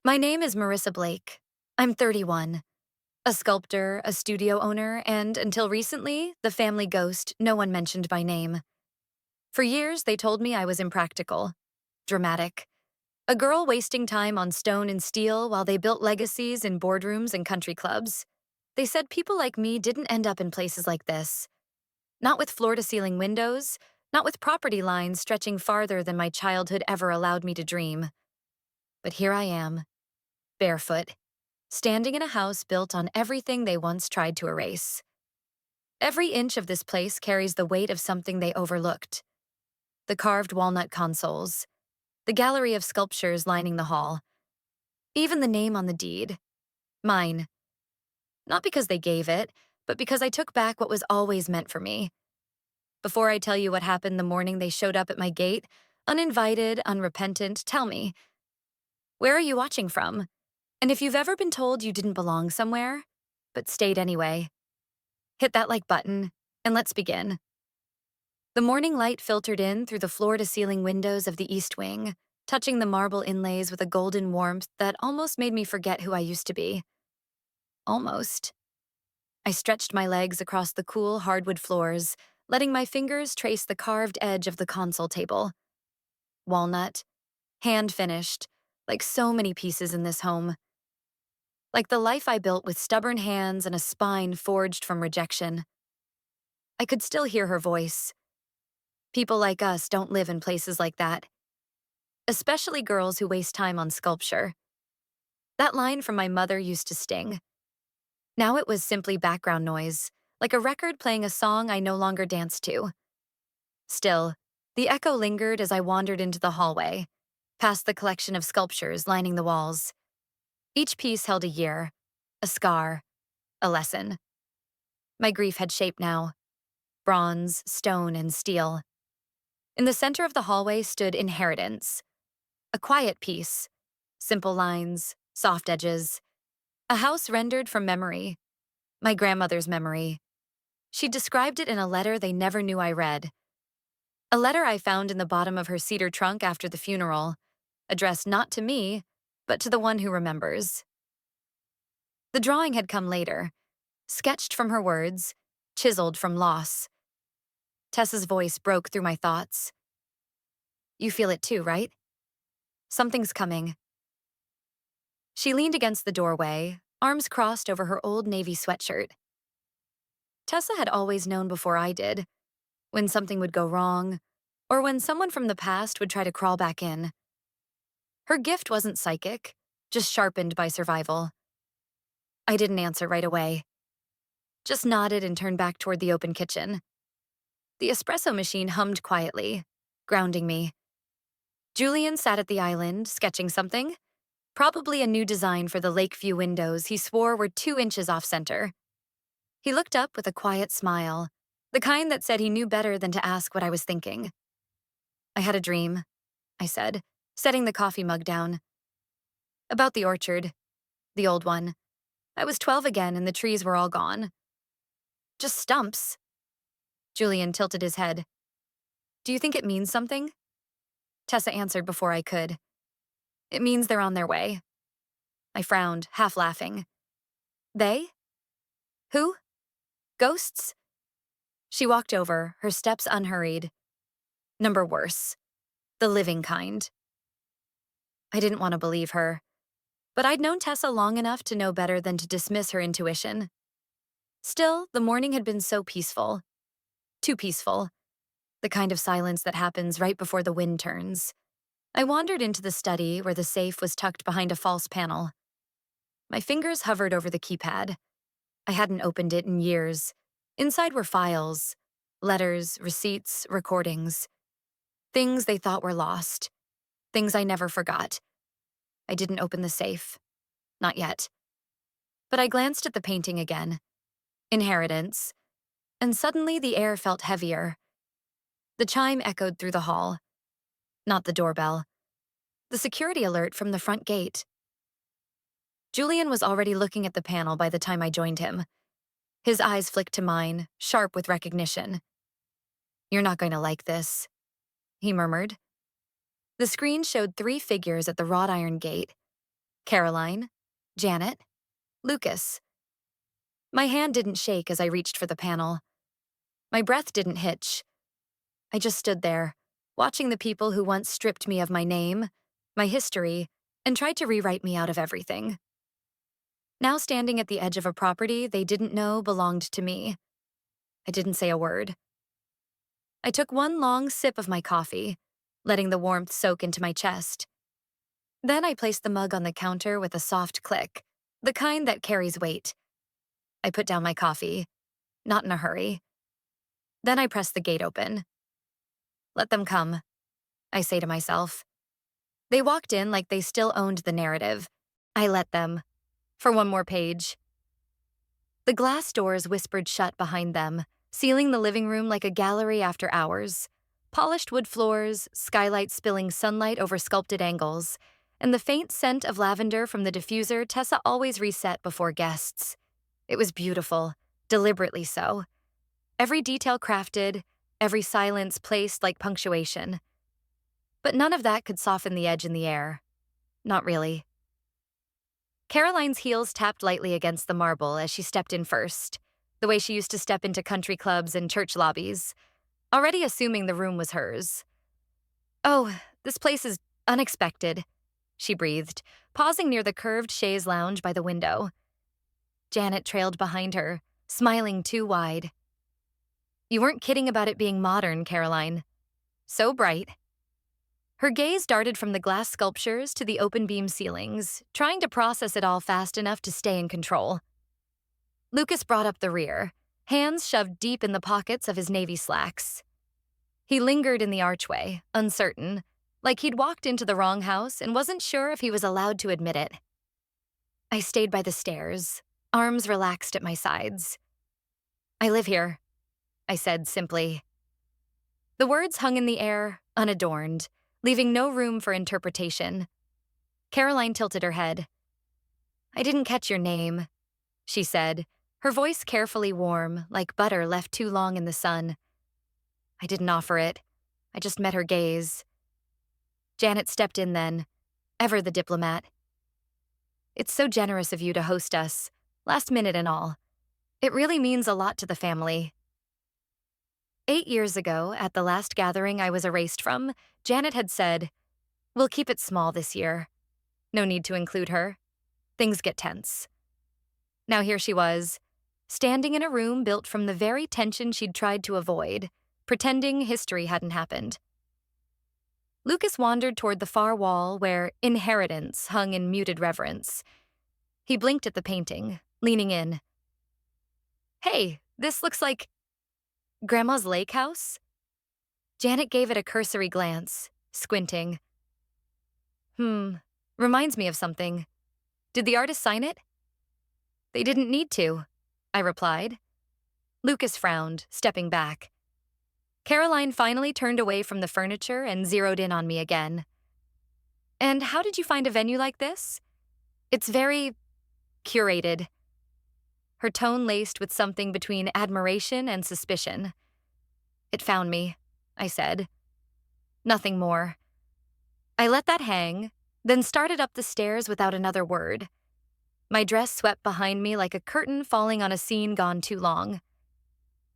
My name is Marissa Blake. I'm 31, a sculptor, a studio owner, and until recently, the family ghost no one mentioned by name. For years, they told me I was impractical, dramatic, a girl wasting time on stone and steel while they built legacies in boardrooms and country clubs. They said people like me didn't end up in places like this. Not with floor-to-ceiling windows, not with property lines stretching farther than my childhood ever allowed me to dream. But here I am, barefoot, standing in a house built on everything they once tried to erase. Every inch of this place carries the weight of something they overlooked. The carved walnut consoles, the gallery of sculptures lining the hall, even the name on the deed. Mine. Not because they gave it, but because I took back what was always meant for me. Before I tell you what happened the morning they showed up at my gate, uninvited, unrepentant, tell me, where are you watching from? And if you've ever been told you didn't belong somewhere, but stayed anyway, hit that like button, and let's begin. The morning light filtered in through the floor-to-ceiling windows of the East Wing, touching the marble inlays with a golden warmth that almost made me forget who I used to be. Almost. I stretched my legs across the cool hardwood floors, letting my fingers trace the carved edge of the console table. Walnut, hand-finished, like so many pieces in this home. Like the life I built with stubborn hands and a spine forged from rejection. I could still hear her voice. People like us don't live in places like that. Especially girls who waste time on sculpture. That line from my mother used to sting. Now it was simply background noise, like a record playing a song I no longer danced to. Still, the echo lingered as I wandered into the hallway, past the collection of sculptures lining the walls. Each piece held a year, a scar, a lesson. My grief had shape now. Bronze, stone, and steel. In the center of the hallway stood Inheritance. A quiet piece. Simple lines, soft edges. A house rendered from memory. My grandmother's memory. She described it in a letter they never knew I read. A letter I found in the bottom of her cedar trunk after the funeral, addressed not to me, but to the one who remembers. The drawing had come later, sketched from her words, chiseled from loss. Tessa's voice broke through my thoughts. You feel it too, right? Something's coming. She leaned against the doorway, arms crossed over her old navy sweatshirt. Tessa had always known before I did, when something would go wrong, or when someone from the past would try to crawl back in. Her gift wasn't psychic, just sharpened by survival. I didn't answer right away. Just nodded and turned back toward the open kitchen. The espresso machine hummed quietly, grounding me. Julian sat at the island, sketching something. Probably a new design for the Lakeview windows he swore were 2 inches off-center. He looked up with a quiet smile, the kind that said he knew better than to ask what I was thinking. I had a dream, I said, setting the coffee mug down. About the orchard, the old one. I was 12 again and the trees were all gone. Just stumps. Julian tilted his head. Do you think it means something? Tessa answered before I could. It means they're on their way. I frowned, half laughing. They? Who? Ghosts? She walked over, her steps unhurried. Number worse. The living kind. I didn't want to believe her, but I'd known Tessa long enough to know better than to dismiss her intuition. Still, the morning had been so peaceful. Too peaceful. The kind of silence that happens right before the wind turns. I wandered into the study where the safe was tucked behind a false panel. My fingers hovered over the keypad. I hadn't opened it in years. Inside were files, letters, receipts, recordings. Things they thought were lost. Things I never forgot. I didn't open the safe. Not yet. But I glanced at the painting again. Inheritance. And suddenly the air felt heavier. The chime echoed through the hall. Not the doorbell. The security alert from the front gate. Julian was already looking at the panel by the time I joined him. His eyes flicked to mine, sharp with recognition. You're not going to like this, he murmured. The screen showed 3 figures at the wrought iron gate. Caroline, Janet, Lucas. My hand didn't shake as I reached for the panel. My breath didn't hitch. I just stood there, watching the people who once stripped me of my name, my history, and tried to rewrite me out of everything. Now standing at the edge of a property they didn't know belonged to me. I didn't say a word. I took one long sip of my coffee, letting the warmth soak into my chest. Then I placed the mug on the counter with a soft click, the kind that carries weight. I put down my coffee, not in a hurry. Then I pressed the gate open. Let them come, I say to myself. They walked in like they still owned the narrative. I let them. For one more page. The glass doors whispered shut behind them, sealing the living room like a gallery after hours. Polished wood floors, skylight spilling sunlight over sculpted angles, and the faint scent of lavender from the diffuser Tessa always reset before guests. It was beautiful, deliberately so. Every detail crafted, every silence placed like punctuation. But none of that could soften the edge in the air. Not really. Caroline's heels tapped lightly against the marble as she stepped in first, the way she used to step into country clubs and church lobbies, already assuming the room was hers. "Oh, this place is unexpected," she breathed, pausing near the curved chaise lounge by the window. Janet trailed behind her, smiling too wide. "You weren't kidding about it being modern, Caroline. So bright." Her gaze darted from the glass sculptures to the open beam ceilings, trying to process it all fast enough to stay in control. Lucas brought up the rear, hands shoved deep in the pockets of his navy slacks. He lingered in the archway, uncertain, like he'd walked into the wrong house and wasn't sure if he was allowed to admit it. I stayed by the stairs, arms relaxed at my sides. "I live here," I said simply. The words hung in the air, unadorned, leaving no room for interpretation. Caroline tilted her head. "I didn't catch your name," she said, her voice carefully warm, like butter left too long in the sun. I didn't offer it. I just met her gaze. Janet stepped in then, ever the diplomat. "It's so generous of you to host us, last minute and all. It really means a lot to the family." 8 years ago, at the last gathering I was erased from, Janet had said, "We'll keep it small this year." No need to include her. Things get tense. Now here she was, standing in a room built from the very tension she'd tried to avoid, pretending history hadn't happened. Lucas wandered toward the far wall where inheritance hung in muted reverence. He blinked at the painting, leaning in. "Hey, this looks like Grandma's lake house?" Janet gave it a cursory glance, squinting. Reminds me of something. Did the artist sign it?" "They didn't need to," I replied. Lucas frowned, stepping back. Caroline finally turned away from the furniture and zeroed in on me again. "And how did you find a venue like this?" "It's very curated." Her tone laced with something between admiration and suspicion. "It found me," I said. Nothing more. I let that hang, then started up the stairs without another word. My dress swept behind me like a curtain falling on a scene gone too long.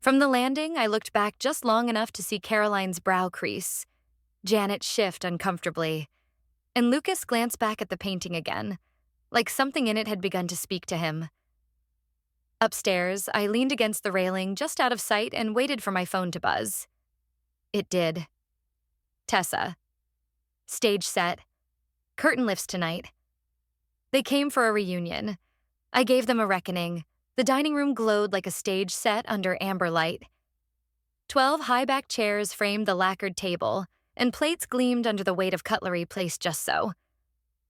From the landing, I looked back just long enough to see Caroline's brow crease, Janet shift uncomfortably, and Lucas glance back at the painting again, like something in it had begun to speak to him. Upstairs, I leaned against the railing just out of sight and waited for my phone to buzz. It did. Tessa. Stage set. Curtain lifts tonight. They came for a reunion. I gave them a reckoning. The dining room glowed like a stage set under amber light. 12 high-backed chairs framed the lacquered table, and plates gleamed under the weight of cutlery placed just so.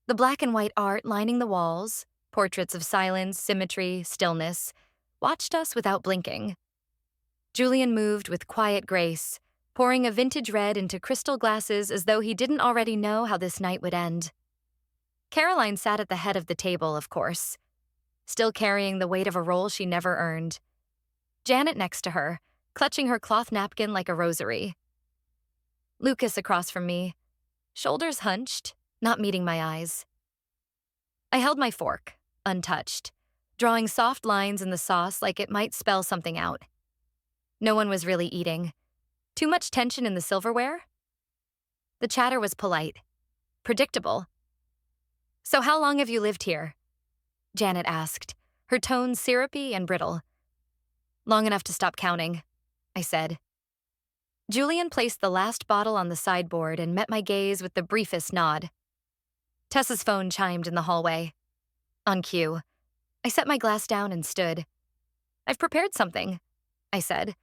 The black and white art lining the walls, portraits of silence, symmetry, stillness, watched us without blinking. Julian moved with quiet grace, pouring a vintage red into crystal glasses as though he didn't already know how this night would end. Caroline sat at the head of the table, of course, still carrying the weight of a role she never earned. Janet next to her, clutching her cloth napkin like a rosary. Lucas across from me, shoulders hunched, not meeting my eyes. I held my fork, untouched, drawing soft lines in the sauce like it might spell something out. No one was really eating. Too much tension in the silverware? The chatter was polite, predictable. "So how long have you lived here?" Janet asked, her tone syrupy and brittle. "Long enough to stop counting," I said. Julian placed the last bottle on the sideboard and met my gaze with the briefest nod. Tessa's phone chimed in the hallway. On cue, I set my glass down and stood. "I've prepared something," I said.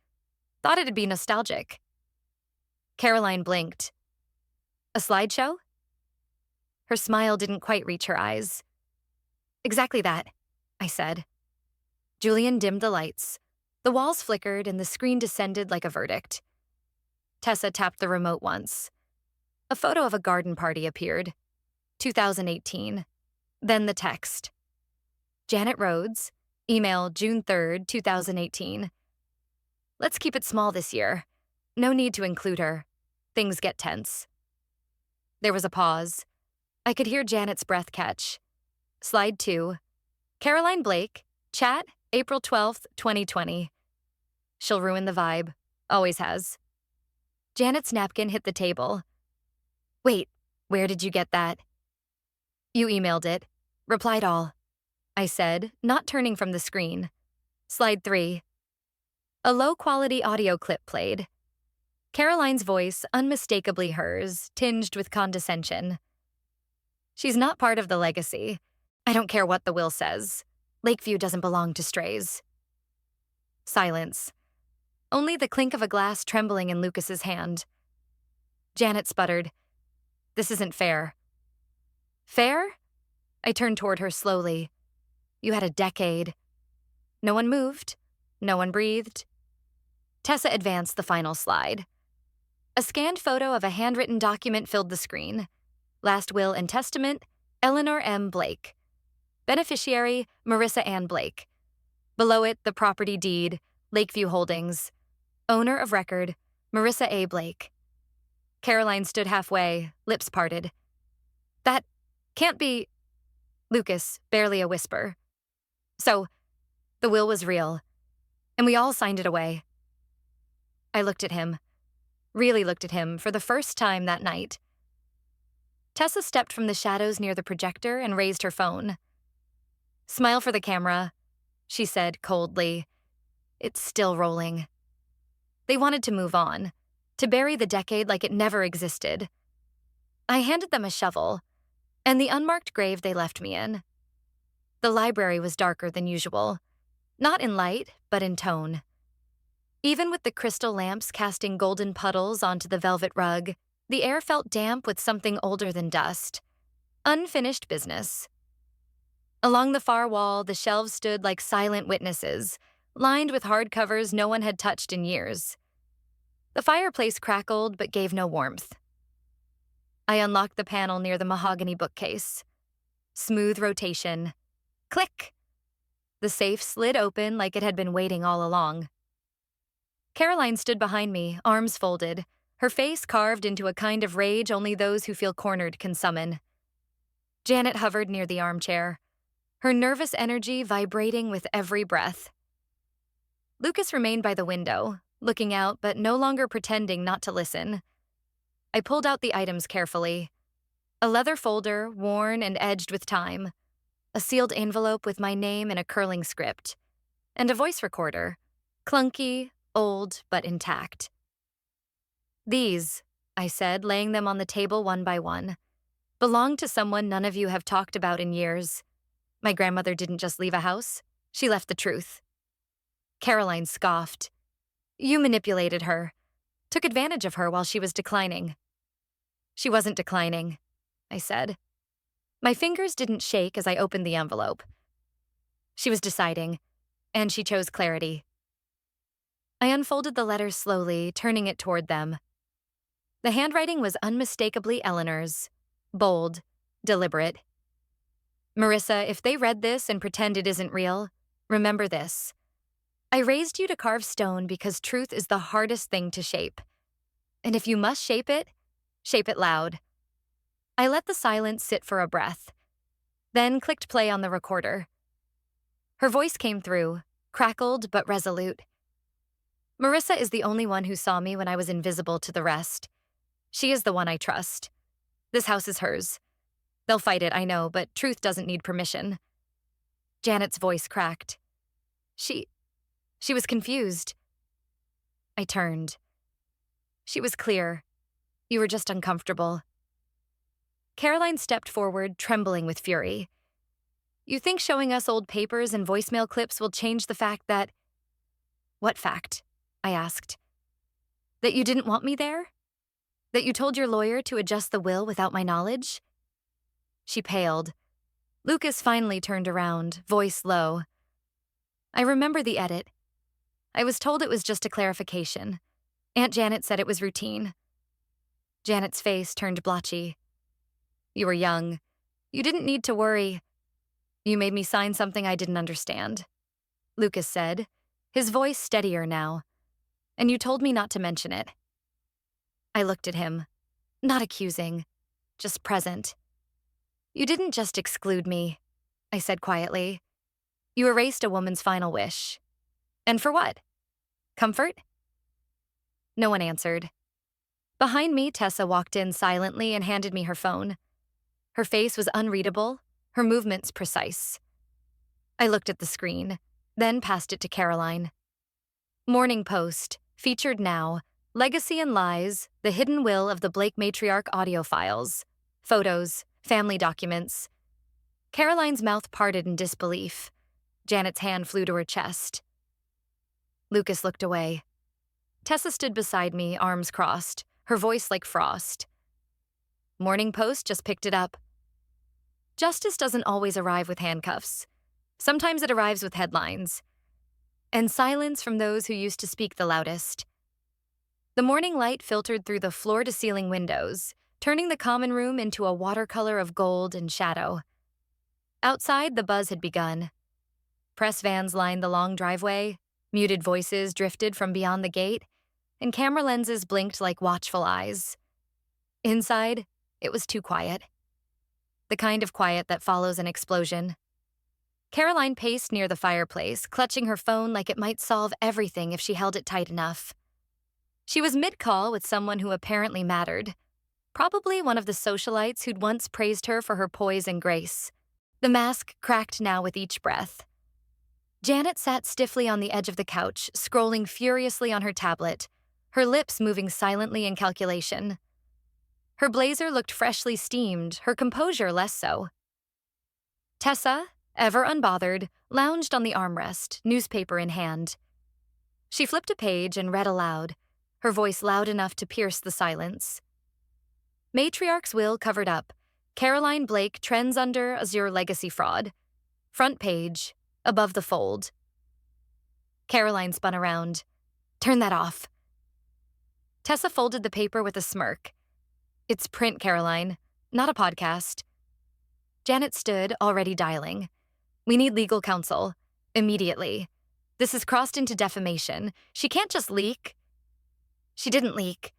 "Thought it'd be nostalgic." Caroline blinked. "A slideshow?" Her smile didn't quite reach her eyes. "Exactly that," I said. Julian dimmed the lights. The walls flickered and the screen descended like a verdict. Tessa tapped the remote once. A photo of a garden party appeared. 2018. Then the text. Janet Rhodes, email June 3rd, 2018. "Let's keep it small this year. No need to include her. Things get tense." There was a pause. I could hear Janet's breath catch. Slide 2. Caroline Blake, chat, April 12th, 2020. She'll ruin the vibe. Always has. Janet's napkin hit the table. "Wait, where did you get that?" "You emailed it. Replied all," I said, not turning from the screen. Slide 3. A low-quality audio clip played. Caroline's voice, unmistakably hers, tinged with condescension. "She's not part of the legacy. I don't care what the will says. Lakeview doesn't belong to strays." Silence. Only the clink of a glass trembling in Lucas's hand. Janet sputtered, "This isn't fair." "Fair?" I turned toward her slowly. "You had a decade." No one moved. No one breathed. Tessa advanced the final slide. A scanned photo of a handwritten document filled the screen. Last will and testament, Eleanor M. Blake. Beneficiary, Marissa Ann Blake. Below it, the property deed, Lakeview Holdings. Owner of record, Marissa A. Blake. Caroline stood halfway, lips parted. "That can't be..." Lucas, barely a whisper. "So, the will was real, and we all signed it away." I looked at him, really looked at him for the first time that night. Tessa stepped from the shadows near the projector and raised her phone. "Smile for the camera," she said coldly. "It's still rolling." They wanted to move on, to bury the decade like it never existed. I handed them a shovel, and the unmarked grave they left me in. The library was darker than usual, not in light, but in tone. Even with the crystal lamps casting golden puddles onto the velvet rug, the air felt damp with something older than dust. Unfinished business. Along the far wall, the shelves stood like silent witnesses, lined with hardcovers no one had touched in years. The fireplace crackled but gave no warmth. I unlocked the panel near the mahogany bookcase. Smooth rotation. Click! The safe slid open like it had been waiting all along. Caroline stood behind me, arms folded, her face carved into a kind of rage only those who feel cornered can summon. Janet hovered near the armchair, her nervous energy vibrating with every breath. Lucas remained by the window, looking out but no longer pretending not to listen. I pulled out the items carefully. A leather folder, worn and edged with time. A sealed envelope with my name in a curling script. And a voice recorder, clunky, old, but intact. "These," I said, laying them on the table one by one, "belong to someone none of you have talked about in years. My grandmother didn't just leave a house. She left the truth." Caroline scoffed. "You manipulated her. Took advantage of her while she was declining." "She wasn't declining," I said. My fingers didn't shake as I opened the envelope. "She was deciding, and she chose clarity." I unfolded the letter slowly, turning it toward them. The handwriting was unmistakably Eleanor's. Bold, deliberate. "Marissa, if they read this and pretend it isn't real, remember this. I raised you to carve stone because truth is the hardest thing to shape. And if you must shape it loud." I let the silence sit for a breath. then clicked play on the recorder. Her voice came through, crackled but resolute. Marissa is the only one who saw me when I was invisible to the rest. She is the one I trust. This house is hers. They'll fight it, I know, but truth doesn't need permission. Janet's voice cracked. She was confused. I turned. She was clear. You were just uncomfortable. Caroline stepped forward, trembling with fury. You think showing us old papers and voicemail clips will change the fact that— What fact? I asked. That you didn't want me there? That you told your lawyer to adjust the will without my knowledge? She paled. Lucas finally turned around, voice low. I remember the edit. I was told it was just a clarification. Aunt Janet said it was routine. Janet's face turned blotchy. You were young. You didn't need to worry. You made me sign something I didn't understand, Lucas said, his voice steadier now. And you told me not to mention it. I looked at him, not accusing, just present. You didn't just exclude me, I said quietly. You erased a woman's final wish. And for what? Comfort? No one answered. Behind me, Tessa walked in silently and handed me her phone. Her face was unreadable, her movements precise. I looked at the screen, then passed it to Caroline. Morning Post, featured now, Legacy and Lies, the hidden will of the Blake matriarch audio files, photos, family documents. Caroline's mouth parted in disbelief. Janet's hand flew to her chest. Lucas looked away. Tessa stood beside me, arms crossed, her voice like frost. Morning Post just picked it up. Justice doesn't always arrive with handcuffs. Sometimes it arrives with headlines. And silence from those who used to speak the loudest. The morning light filtered through the floor-to-ceiling windows, turning the common room into a watercolor of gold and shadow. Outside, the buzz had begun. Press vans lined the long driveway, muted voices drifted from beyond the gate, and camera lenses blinked like watchful eyes. Inside, it was too quiet. The kind of quiet that follows an explosion. Caroline paced near the fireplace, clutching her phone like it might solve everything if she held it tight enough. She was mid-call with someone who apparently mattered, probably one of the socialites who'd once praised her for her poise and grace. The mask cracked now with each breath. Janet sat stiffly on the edge of the couch, scrolling furiously on her tablet, her lips moving silently in calculation. Her blazer looked freshly steamed, her composure less so. Tessa, ever unbothered, lounged on the armrest, newspaper in hand. She flipped a page and read aloud, her voice loud enough to pierce the silence. Matriarch's will covered up. Caroline Blake trends under Azure legacy fraud. Front page, above the fold. Caroline spun around. Turn that off. Tessa folded the paper with a smirk. It's print, Caroline, not a podcast. Janet stood, already dialing. We need legal counsel. Immediately. This has crossed into defamation. She can't just leak. She didn't leak,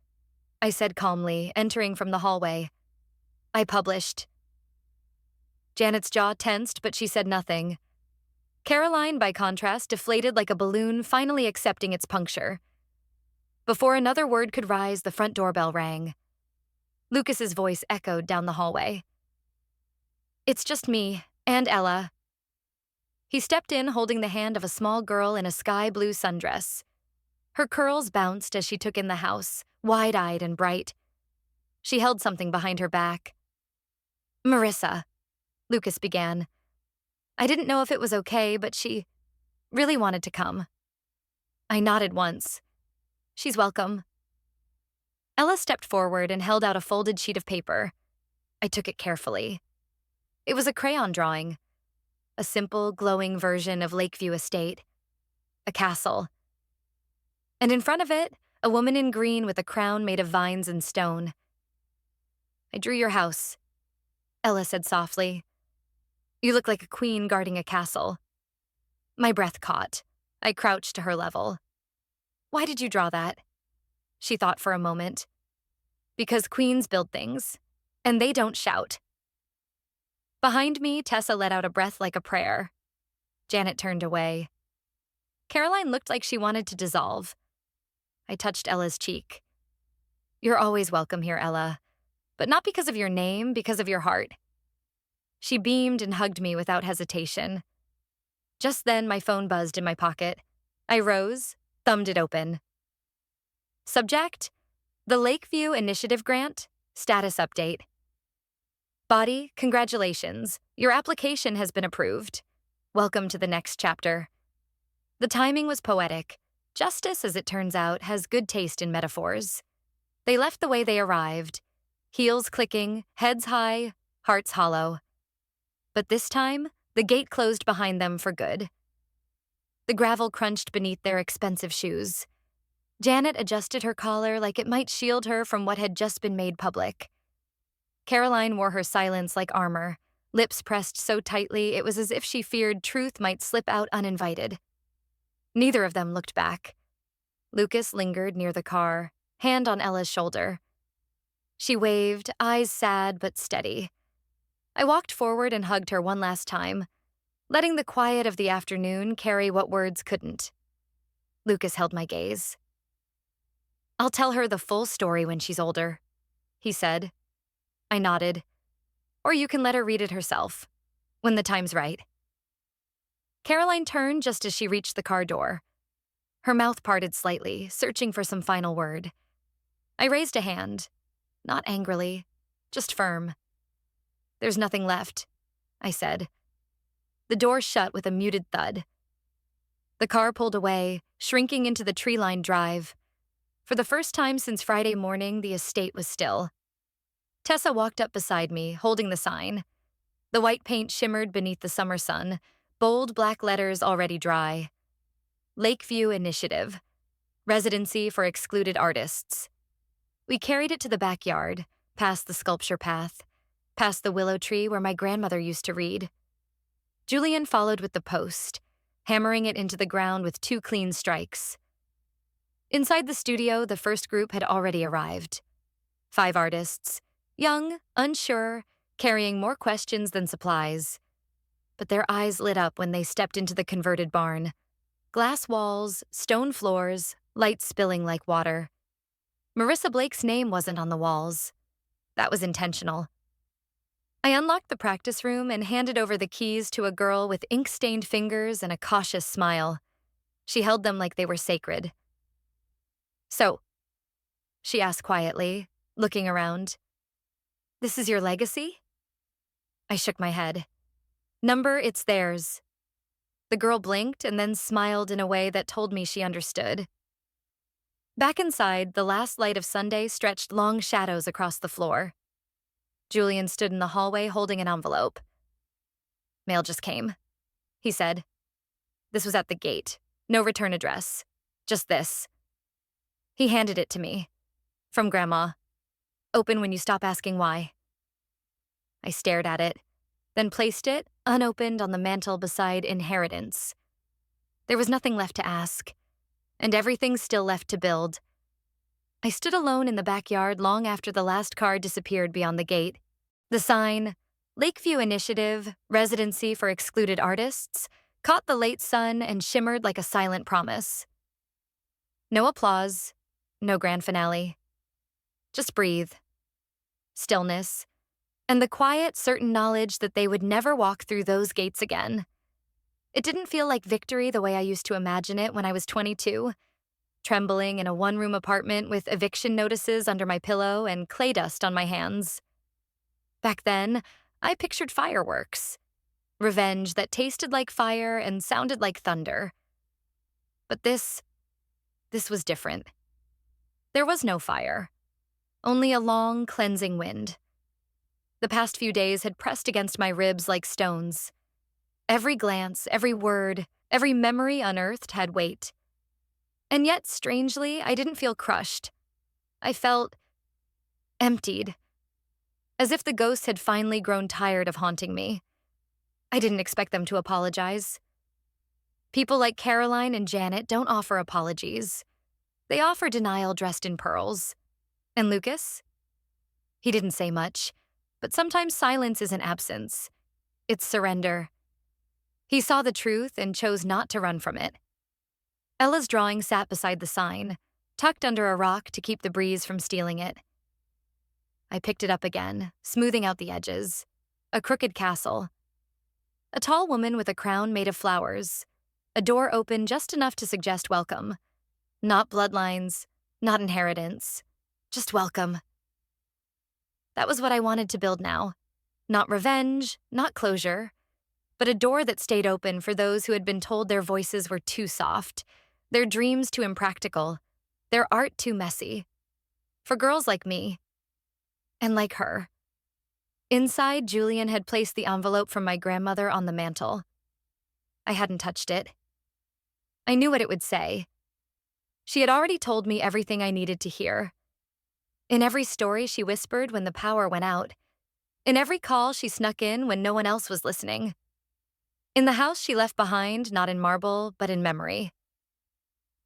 I said calmly, entering from the hallway. I published. Janet's jaw tensed, but she said nothing. Caroline, by contrast, deflated like a balloon finally accepting its puncture. Before another word could rise, the front doorbell rang. Lucas's voice echoed down the hallway. It's just me, and Ella. He stepped in holding the hand of a small girl in a sky-blue sundress. Her curls bounced as she took in the house, wide-eyed and bright. She held something behind her back. Marissa, Lucas began. I didn't know if it was okay, but she really wanted to come. I nodded once. She's welcome. Ella stepped forward and held out a folded sheet of paper. I took it carefully. It was a crayon drawing. A simple, glowing version of Lakeview Estate. A castle. And in front of it, a woman in green with a crown made of vines and stone. I drew your house, Ella said softly. You look like a queen guarding a castle. My breath caught. I crouched to her level. Why did you draw that? She thought for a moment. Because queens build things, and they don't shout. Behind me, Tessa let out a breath like a prayer. Janet turned away. Caroline looked like she wanted to dissolve. I touched Ella's cheek. You're always welcome here, Ella. But not because of your name, because of your heart. She beamed and hugged me without hesitation. Just then, my phone buzzed in my pocket. I rose, thumbed it open. Subject: The Lakeview Initiative Grant, status update. Body, congratulations. Your application has been approved. Welcome to the next chapter. The timing was poetic. Justice, as it turns out, has good taste in metaphors. They left the way they arrived, heels clicking, heads high, hearts hollow. But this time, the gate closed behind them for good. The gravel crunched beneath their expensive shoes. Janet adjusted her collar like it might shield her from what had just been made public. Caroline wore her silence like armor, lips pressed so tightly it was as if she feared truth might slip out uninvited. Neither of them looked back. Lucas lingered near the car, hand on Ella's shoulder. She waved, eyes sad but steady. I walked forward and hugged her one last time, letting the quiet of the afternoon carry what words couldn't. Lucas held my gaze. I'll tell her the full story when she's older, he said. I nodded. Or you can let her read it herself, when the time's right. Caroline turned just as she reached the car door. Her mouth parted slightly, searching for some final word. I raised a hand, not angrily, just firm. There's nothing left, I said. The door shut with a muted thud. The car pulled away, shrinking into the tree-lined drive. For the first time since Friday morning, the estate was still. Tessa walked up beside me, holding the sign. The white paint shimmered beneath the summer sun, bold black letters already dry. Lakeview Initiative. Residency for Excluded Artists. We carried it to the backyard, past the sculpture path, past the willow tree where my grandmother used to read. Julian followed with the post, hammering it into the ground with 2 clean strikes. Inside the studio, the first group had already arrived. 5 artists, young, unsure, carrying more questions than supplies. But their eyes lit up when they stepped into the converted barn. Glass walls, stone floors, light spilling like water. Marissa Blake's name wasn't on the walls. That was intentional. I unlocked the practice room and handed over the keys to a girl with ink-stained fingers and a cautious smile. She held them like they were sacred. So, she asked quietly, looking around. This is your legacy? I shook my head. Number, it's theirs. The girl blinked and then smiled in a way that told me she understood. Back inside, the last light of Sunday stretched long shadows across the floor. Julian stood in the hallway holding an envelope. Mail just came, he said. This was at the gate. No return address. Just this. He handed it to me. From Grandma. Open when you stop asking why. I stared at it, then placed it, unopened, on the mantel beside Inheritance. There was nothing left to ask, and everything still left to build. I stood alone in the backyard long after the last car disappeared beyond the gate. The sign, Lakeview Initiative, Residency for Excluded Artists, caught the late sun and shimmered like a silent promise. No applause, no grand finale. Just breathe. Stillness. And the quiet, certain knowledge that they would never walk through those gates again. It didn't feel like victory the way I used to imagine it when I was 22, trembling in a one-room apartment with eviction notices under my pillow and clay dust on my hands. Back then, I pictured fireworks, revenge that tasted like fire and sounded like thunder. But this was different. There was no fire, only a long, cleansing wind. The past few days had pressed against my ribs like stones. Every glance, every word, every memory unearthed had weight. And yet, strangely, I didn't feel crushed. I felt emptied, as if the ghosts had finally grown tired of haunting me. I didn't expect them to apologize. People like Caroline and Janet don't offer apologies. They offer denial dressed in pearls. And Lucas? He didn't say much. But sometimes silence isn't absence. It's surrender. He saw the truth and chose not to run from it. Ella's drawing sat beside the sign, tucked under a rock to keep the breeze from stealing it. I picked it up again, smoothing out the edges. A crooked castle. A tall woman with a crown made of flowers. A door open just enough to suggest welcome. Not bloodlines, not inheritance, just welcome. That was what I wanted to build now. Not revenge, not closure, but a door that stayed open for those who had been told their voices were too soft, their dreams too impractical, their art too messy. For girls like me. And like her. Inside, Julian had placed the envelope from my grandmother on the mantel. I hadn't touched it. I knew what it would say. She had already told me everything I needed to hear. In every story she whispered when the power went out. In every call she snuck in when no one else was listening. In the house she left behind, not in marble, but in memory.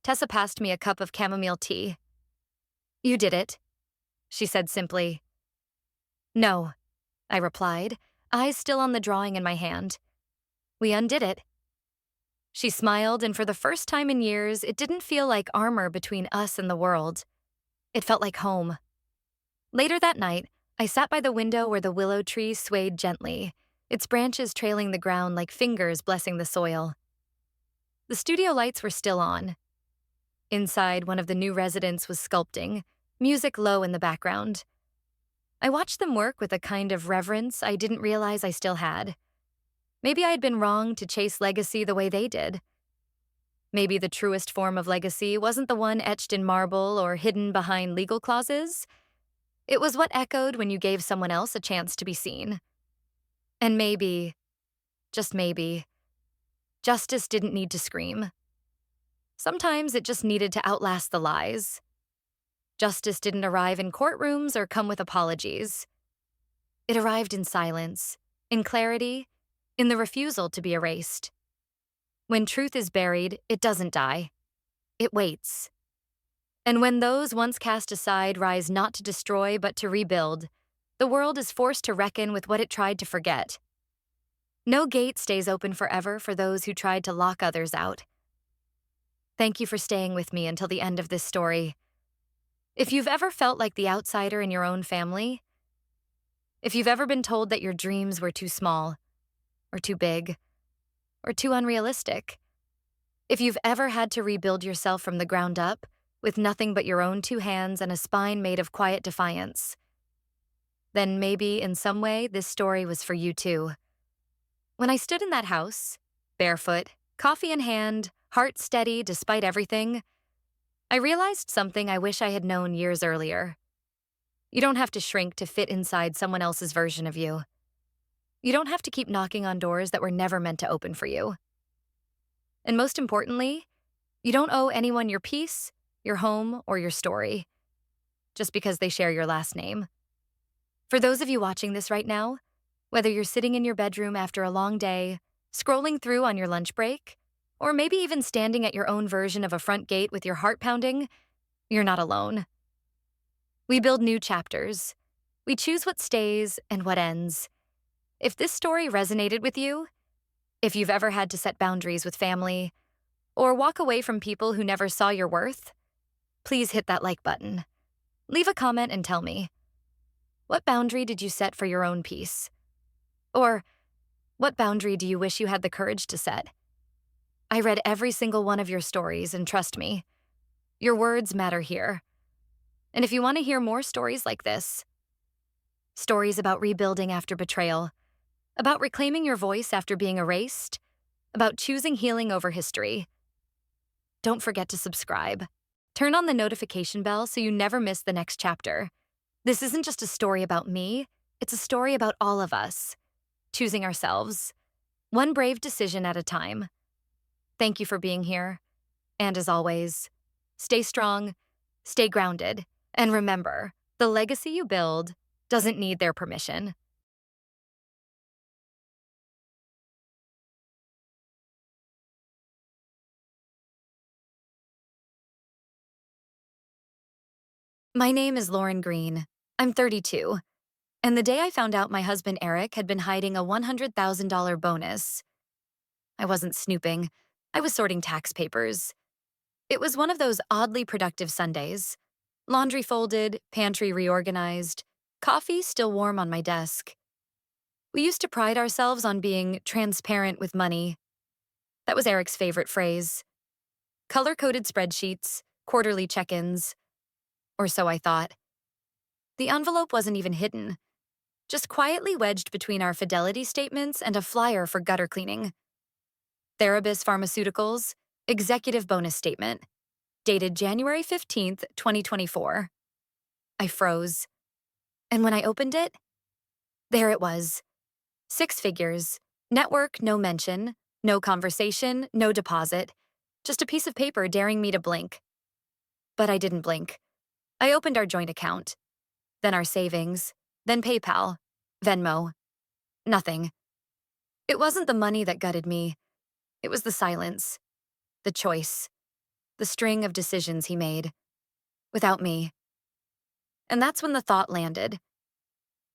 Tessa passed me a cup of chamomile tea. "You did it," she said simply. "No," I replied, eyes still on the drawing in my hand. "We undid it." She smiled, and for the first time in years, it didn't feel like armor between us and the world. It felt like home. Later that night, I sat by the window where the willow tree swayed gently, its branches trailing the ground like fingers blessing the soil. The studio lights were still on. Inside, one of the new residents was sculpting, music low in the background. I watched them work with a kind of reverence I didn't realize I still had. Maybe I had been wrong to chase legacy the way they did. Maybe the truest form of legacy wasn't the one etched in marble or hidden behind legal clauses. It was what echoed when you gave someone else a chance to be seen. And maybe, just maybe, justice didn't need to scream. Sometimes it just needed to outlast the lies. Justice didn't arrive in courtrooms or come with apologies. It arrived in silence, in clarity, in the refusal to be erased. When truth is buried, it doesn't die. It waits. And when those once cast aside rise not to destroy but to rebuild, the world is forced to reckon with what it tried to forget. No gate stays open forever for those who tried to lock others out. Thank you for staying with me until the end of this story. If you've ever felt like the outsider in your own family, if you've ever been told that your dreams were too small, or too big, or too unrealistic, if you've ever had to rebuild yourself from the ground up, with nothing but your own two hands and a spine made of quiet defiance, then maybe in some way this story was for you too. When I stood in that house, barefoot, coffee in hand, heart steady despite everything, I realized something I wish I had known years earlier. You don't have to shrink to fit inside someone else's version of you. You don't have to keep knocking on doors that were never meant to open for you. And most importantly, you don't owe anyone your peace, your home, or your story, just because they share your last name. For those of you watching this right now, whether you're sitting in your bedroom after a long day, scrolling through on your lunch break, or maybe even standing at your own version of a front gate with your heart pounding, you're not alone. We build new chapters. We choose what stays and what ends. If this story resonated with you, if you've ever had to set boundaries with family, or walk away from people who never saw your worth, please hit that like button. Leave a comment and tell me. What boundary did you set for your own peace? Or what boundary do you wish you had the courage to set? I read every single one of your stories, and trust me, your words matter here. And if you want to hear more stories like this, stories about rebuilding after betrayal, about reclaiming your voice after being erased, about choosing healing over history, don't forget to subscribe. Turn on the notification bell so you never miss the next chapter. This isn't just a story about me, it's a story about all of us, choosing ourselves, one brave decision at a time. Thank you for being here. And as always, stay strong, stay grounded, and remember, the legacy you build doesn't need their permission. My name is Lauren Green. I'm 32. And the day I found out my husband Eric had been hiding a $100,000 bonus, I wasn't snooping. I was sorting tax papers. It was one of those oddly productive Sundays. Laundry folded, pantry reorganized, coffee still warm on my desk. We used to pride ourselves on being transparent with money. That was Eric's favorite phrase. Color-coded spreadsheets, quarterly check-ins, or so I thought. The envelope wasn't even hidden, just quietly wedged between our fidelity statements and a flyer for gutter cleaning. Therabis Pharmaceuticals, executive bonus statement, dated January 15th, 2024. I froze. And when I opened it, there it was. 6 figures, network no mention, no conversation, no deposit, just a piece of paper daring me to blink. But I didn't blink. I opened our joint account, then our savings, then PayPal, Venmo. Nothing. It wasn't the money that gutted me. It was the silence, the choice, the string of decisions he made, without me. And that's when the thought landed.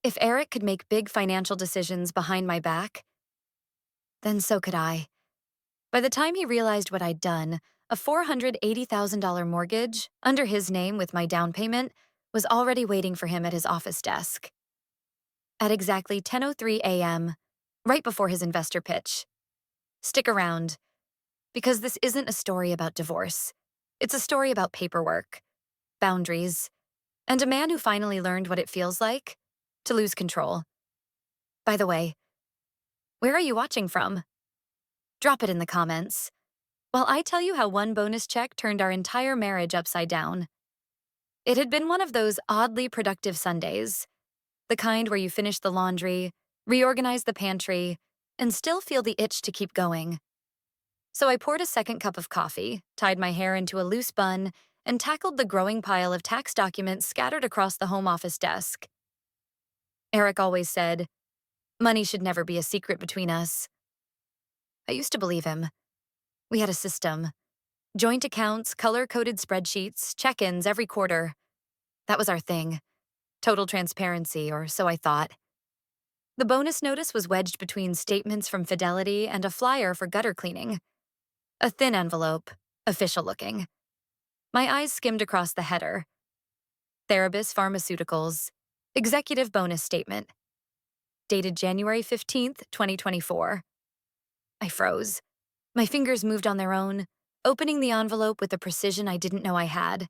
If Eric could make big financial decisions behind my back, then so could I. By the time he realized what I'd done, a $480,000 mortgage, under his name with my down payment, was already waiting for him at his office desk. At exactly 10:03 a.m., right before his investor pitch. Stick around, because this isn't a story about divorce. It's a story about paperwork, boundaries, and a man who finally learned what it feels like to lose control. By the way, where are you watching from? Drop it in the comments, while I tell you how one bonus check turned our entire marriage upside down. It had been one of those oddly productive Sundays, the kind where you finish the laundry, reorganize the pantry, and still feel the itch to keep going. So I poured a second cup of coffee, tied my hair into a loose bun, and tackled the growing pile of tax documents scattered across the home office desk. Eric always said, money should never be a secret between us. I used to believe him. We had a system. Joint accounts, color-coded spreadsheets, check-ins every quarter. That was our thing. Total transparency, or so I thought. The bonus notice was wedged between statements from Fidelity and a flyer for gutter cleaning. A thin envelope, official-looking. My eyes skimmed across the header. Therabis Pharmaceuticals, executive bonus statement. Dated January 15th, 2024. I froze. My fingers moved on their own, opening the envelope with a precision I didn't know I had.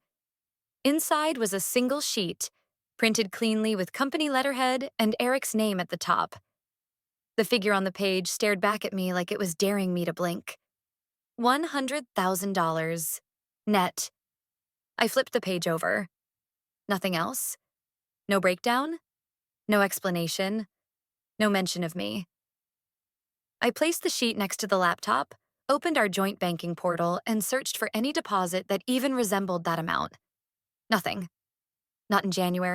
Inside was a single sheet, printed cleanly with company letterhead and Eric's name at the top. The figure on the page stared back at me like it was daring me to blink. $100,000. Net. I flipped the page over. Nothing else? No breakdown? No explanation? No mention of me. I placed the sheet next to the laptop, opened our joint banking portal, and searched for any deposit that even resembled that amount. Nothing. Not in January.